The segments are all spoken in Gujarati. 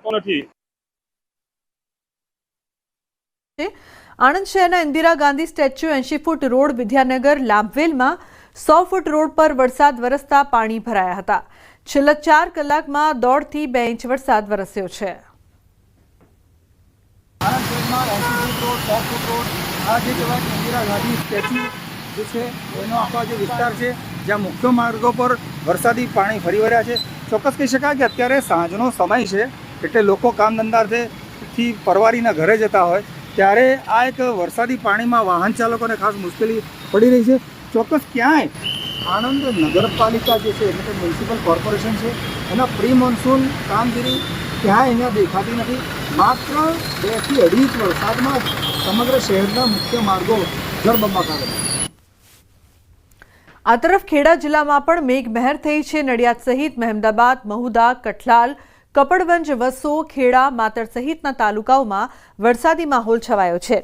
થતો નથી। આણંદ શહેરના Indira Gandhi statue 80 foot road Vidyanagar લાંભવેલમાં 100 ફૂટ રોડ પર વરસાદ વરસતા પાણી ભરાયા હતા। છેલ્લા 4 કલાકમાં 1.5 થી 2 ઇંચ વરસાદ વરસ્યો છે। આણંદ શહેરમાં 80 ફૂટ રોડ 100 ફૂટ રોડ આ જે કહેવાય કે ઇન્દિરા ગાંધી સ્ટેચ્યુ જે છે એનો આખો જે વિસ્તાર છે જ્યાં મુખ્ય માર્ગો પર વરસાદી પાણી ફરી વળ્યા છે। ચોક્કસ કહી શકાય કે અત્યારે સાંજનો સમય છે એટલે લોકો કામ ધંધાથી પરવારીના ઘરે જતા હોય ત્યારે આ એક વરસાદી પાણીમાં વાહન ચાલકોને ખાસ મુશ્કેલી પડી રહી છે। ચોક્કસ ક્યાંય આણંદ નગરપાલિકા જે છે એટલે કે મ્યુનિસિપલ કોર્પોરેશન છે એના પ્રી મોન્સૂન કામગીરી ક્યાંય અહીંયા દેખાતી નથી। માત્ર 2 થી 2.5 ઇંચ વરસાદમાં સમગ્ર શહેરના મુખ્ય માર્ગો જળબંબાકાર છે। આ તરફ ખેડા જિલ્લામાં પણ મેઘમહેર થઈ છે। નડિયાદ સહિત મહેમદાબાદ, મહુધા, કઠલાલ, કપડવંજ, વસો, ખેડા, માતર સહિતના તાલુકાઓમાં વરસાદી માહોલ છવાયો છે।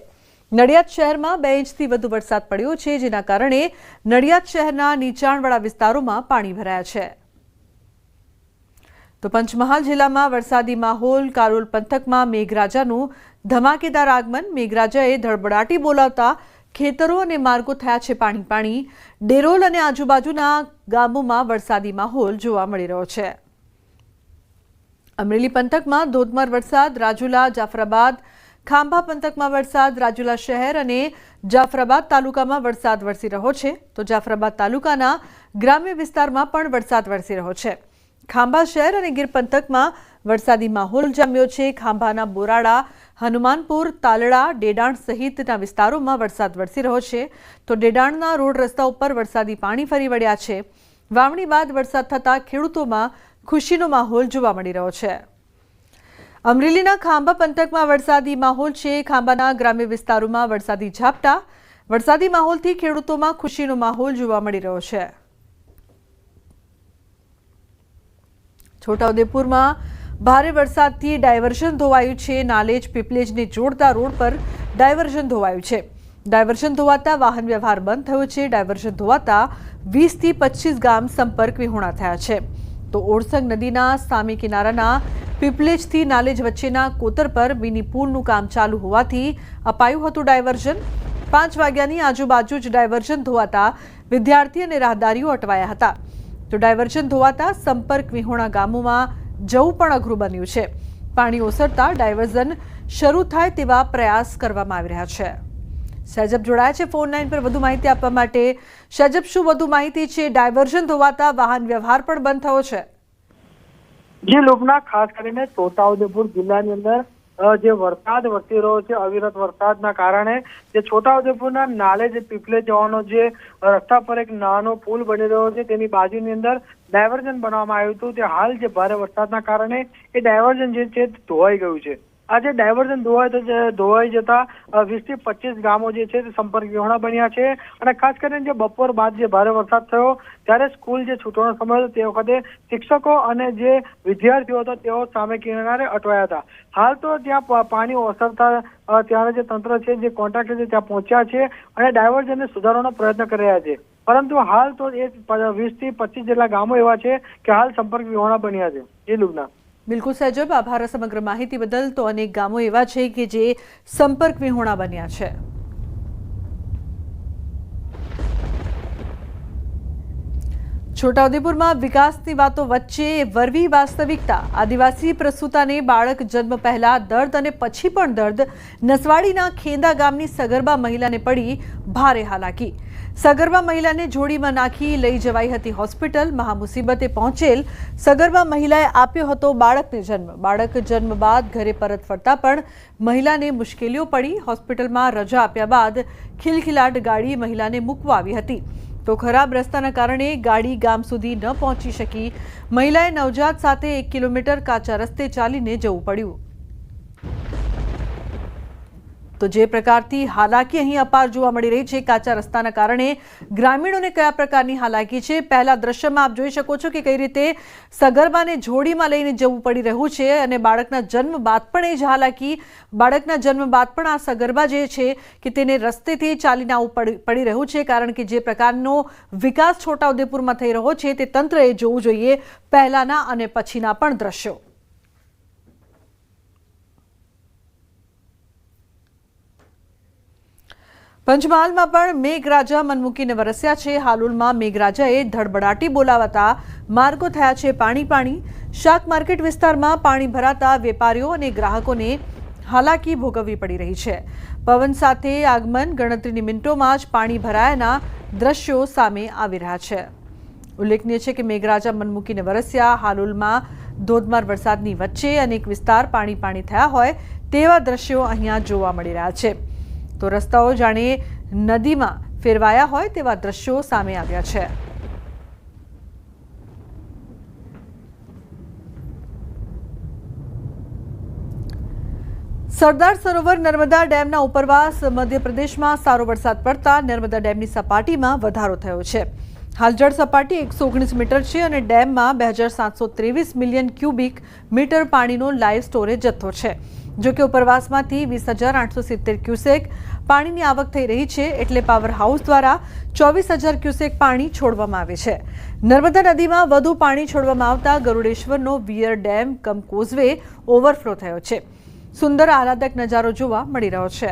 નડિયાદ શહેરમાં 2 ઇંચથી વધુ વરસાદ પડ્યો છે, જેના કારણે નડિયાદ શહેરના નીચાણવાળા વિસ્તારોમાં પાણી ભરાયા છે। તો પંચમહાલ જિલ્લામાં વરસાદી માહોલ। કારોલ પંથકમાં મેઘરાજાનું ધમાકેદાર આગમન। મેઘરાજાએ ધડબડાટી બોલાવતા ખેતરો અને માર્ગો થયા છે પાણી પાણી। ડેરોલ અને આજુબાજુના ગામોમાં વરસાદી માહોલ જોવા મળી રહ્યો છે। અમરેલી પંથકમાં ધોધમાર વરસાદ। રાજુલા, જાફરાબાદ, ખાંભા પંથકમાં વરસાદ। રાજુલા શહેર અને જાફરાબાદ તાલુકામાં વરસાદ વરસી રહ્યો છે, તો જાફરાબાદ તાલુકાના ગ્રામ્ય વિસ્તારમાં પણ વરસાદ વરસી રહ્યો છે। ખાંભા શહેર અને ગીર પંથકમાં વરસાદી માહોલ જામ્યો છે। ખાંભાના બોરાડા, હનુમાનપુર, તાલડા, ડેડાણ સહિતના વિસ્તારોમાં વરસાદ વરસી રહ્યો છે, તો ડેડાણના રોડ રસ્તા ઉપર વરસાદી પાણી ફરી વળ્યા છે। વાવણી બાદ વરસાદ થતાં ખેડૂતોમાં ખુશીનો માહોલ જોવા મળી રહ્યો છે। અમરેલીના ખાંભા પંથકમાં વરસાદી માહોલ છે। ખાંભાના ગ્રામ્ય વિસ્તારોમાં વરસાદી ઝાપટા। વરસાદી માહોલથી ખેડૂતોમાં ખુશીનો માહોલ જોવા મળી રહ્યો છે। છોટાઉદેપુરમાં ભારે વરસાદથી ડાયવર્ઝન ધોવાયું છે। નાલેજ પીપલેજને જોડતા રોડ પર ડાયવર્ઝન ધોવાયું છે। ડાયવર્ઝન ધોવાતા વાહન વ્યવહાર બંધ થયો છે। ડાયવર્ઝન ધોવાતા 20 થી 25 ગામ સંપર્ક વિહોણા થયા છે। તો ઓરસંગ નદીના સામે કિનારાના પીપલેજથી નાલેજ વચ્ચેના કોતર પર મિની પુલનું કામ ચાલુ હોવાથી અપાયું હતું ડાયવર્ઝન। 5 વાગ્યાની આજુબાજુ જ ડાયવર્ઝન ધોવાતા વિદ્યાર્થી અને રાહદારીઓ અટવાયા હતા। તો ડાયવર્ઝન ધોવાતા સંપર્ક વિહોણા ગામોમાં જવું પણ અઘરું બન્યું છે। પાણી ઓસરતા ડાયવર્ઝન શરૂ થાય તેવા પ્રયાસ કરવામાં આવી રહ્યા છે। સહેજબ જોડાયા છે ફોન લાઈન પર વધુ માહિતી આપવા માટે। સહેજબ, શું વધુ માહિતી છે? ડાયવર્ઝન ધોવાતા વાહન વ્યવહાર પણ બંધ થયો છે। જે લોકોના ખાસ કરીને છોટાઉદેપુર જિલ્લાની અંદર જે વરસાદ વરસી રહ્યો છે, અવિરત વરસાદના કારણે જે છોટાઉદેપુરના નાલેજ પીપલે જવાનો જે રસ્તા પર એક નાનો પુલ બની રહ્યો છે તેની બાજુની અંદર ડાયવર્ઝન બનાવવામાં આવ્યું હતું, તે હાલ જે ભારે વરસાદના કારણે એ ડાયવર્ઝન જે છે ધોવાઈ ગયું છે। આ જે ડાયવર્ઝન ધોવાઈ જતા 20 થી 25 ગામો જે છે તે સંપર્ક વિહોણા બન્યા છે। અને ખાસ કરીને જે બપોર બાદ જે ભારે વરસાદ થયો ત્યારે સ્કૂલ જે છૂટવાનો સમય હતો તે વખતે શિક્ષકો અને જે વિદ્યાર્થીઓ હતા તેઓ સામે કિનારે અટવાયા હતા। હાલ તો ત્યાં પાણી ઓસરતા ત્યારે જે તંત્ર છે, જે કોન્ટ્રાક્ટર છે ત્યાં પહોંચ્યા છે અને ડાયવર્ઝનને સુધારવાનો પ્રયત્ન કરી રહ્યા છે, પરંતુ હાલ તો એ 20 થી 25 જેટલા ગામો એવા છે કે હાલ સંપર્ક વિહોણા બન્યા છે। એ લુગના બિલકુલ સહેજબ, આભાર સમગ્ર માહિતી બદલ। તો અનેક ગામો એવા છે કે જે સંપર્ક વિહોણા બન્યા છે। છોટાઉદેપુરમાં વિકાસની વાતો વચ્ચે વરવી વાસ્તવિકતા। આદિવાસી પ્રસૂતાને બાળક જન્મ પહેલા દર્દ અને પછી પણ દર્દ। નસવાડીના ખેંદા ગામની સગર્ભા મહિલાને પડી ભારે હાલાકી। સગર્ભા મહિલાને જોડીમાં નાખી લઈ જવાઈ હતી હોસ્પિટલ। મહામુસીબતે પહોંચેલ સગર્ભા મહિલાએ આપ્યો હતો બાળકને જન્મ। બાળક જન્મ બાદ ઘરે પરત ફરતા પણ મહિલાને મુશ્કેલીઓ પડી। હોસ્પિટલમાં રજા આપ્યા બાદ ખિલખિલાટ ગાડી મહિલાને મૂકવા આવી હતી, તો ખરાબ રસ્તાના કારણે ગાડી ગામ સુધી ન પહોંચી શકી। મહિલાએ નવજાત સાથે 1 કિલોમીટર કાચા રસ્તે ચાલીને જવું પડ્યું। તો જે પ્રકારથી હાલાકી અહીં અપાર જોવા મળી રહી છે કાચા રસ્તાના કારણે ગ્રામીણોને કયા પ્રકારની હાલાકી છે, પહેલા દ્રશ્યમાં આપ જોઈ શકો છો કે કઈ રીતે સગર્ભાને જોડીમાં લઈને જવું પડી રહ્યું છે અને બાળકના જન્મ બાદ પણ એ જ હાલાકી। બાળકના જન્મ બાદ પણ આ સગર્ભા જે છે કે તેને રસ્તેથી ચાલીને આવવું પડી રહ્યું છે, કારણ કે જે પ્રકારનો વિકાસ છોટાઉદેપુરમાં થઈ રહ્યો છે તે તંત્રએ જોવું જોઈએ, પહેલાના અને પછીના પણ દ્રશ્યો। પંચમહાલમાં પણ મેઘરાજા મનમૂકીને વરસ્યા છે. હાલોલમાં મેઘરાજાએ ધડબડાટી બોલાવતા માર્ગો થયા છે પાણી. શાક માર્કેટ વિસ્તારમાં પાણી ભરાતા વેપારીઓ અને ગ્રાહકોને હાલાકી ભોગવવી પડી રહી છે. પવન સાથે આગમન, ગણતરીની મિનિટોમાં જ પાણી ભરાયાના દ્રશ્યો સામે આવી રહ્યા છે. ઉલ્લેખનીય છે કે મેઘરાજા મનમૂકીને વરસ્યા. હાલોલમાં ધોધમાર વરસાદની વચ્ચે અનેક વિસ્તાર પાણી થયા હોય તેવા દ્રશ્યો અહીંયા જોવા મળી રહ્યા છે. તો રસ્તાઓ જાણે નદીમાં ફેરવાયા હોય તેવા દ્રશ્યો સામે આવ્યા છે. સરદાર સરોવર નર્મદા ડેમના ઉપરવાસ મધ્યપ્રદેશમાં સારો વરસાદ પડતા નર્મદા ડેમની સપાટીમાં વધારો થયો છે. હાલ જળ સપાટી 119 મીટર છે અને ડેમમાં 2723 મિલિયન ક્યુબિક મીટર પાણીનો લાઈવ સ્ટોરેજ જથ્થો છે. જો કે ઉપરવાસમાંથી 20,870 ક્યુસેક પાણીની આવક થઈ રહી છે, એટલે પાવર હાઉસ દ્વારા 24,000 ક્યુસેક પાણી છોડવામાં આવે છે. નર્મદા નદીમાં વધુ પાણી છોડવામાં આવતા ગરુડેશ્વરનો વિયર ડેમ કમ કોઝવે ઓવરફ્લો થયો છે. સુંદર આહલાદક નજારો જોવા મળી રહ્યો છે.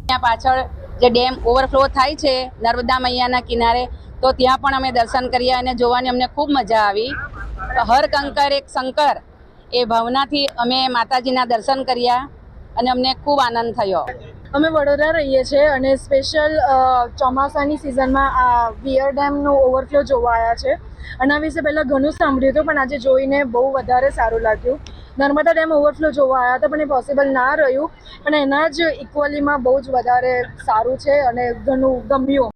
ત્યાં પાછળ જે ડેમ ઓવરફ્લો થાય છે નર્મદા મૈયાના કિનારે, તો ત્યાં પણ અમે દર્શન કર્યા અને જોવાની અમને ખૂબ મજા આવી. હર કંકર એક શંકર એ ભાવનાથી અમે માતાજીના દર્શન કર્યા અને અમને ખૂબ આનંદ થયો. અમે વડોદરા રહીએ છીએ અને સ્પેશિયલ ચોમાસાની સિઝનમાં આ વિયર ડેમનું ઓવરફ્લો જોવા આવ્યા છે. આના વિશે પહેલાં ઘણું સાંભળ્યું હતું, પણ આજે જોઈને બહુ વધારે સારું લાગ્યું. નર્મદા ડેમ ઓવરફ્લો જોવા આવ્યા હતા, પણ એ પોસિબલ ના રહ્યું, પણ એના જ ઇક્વલીમાં બહુ જ વધારે સારું છે અને ઘણું ગમ્યું.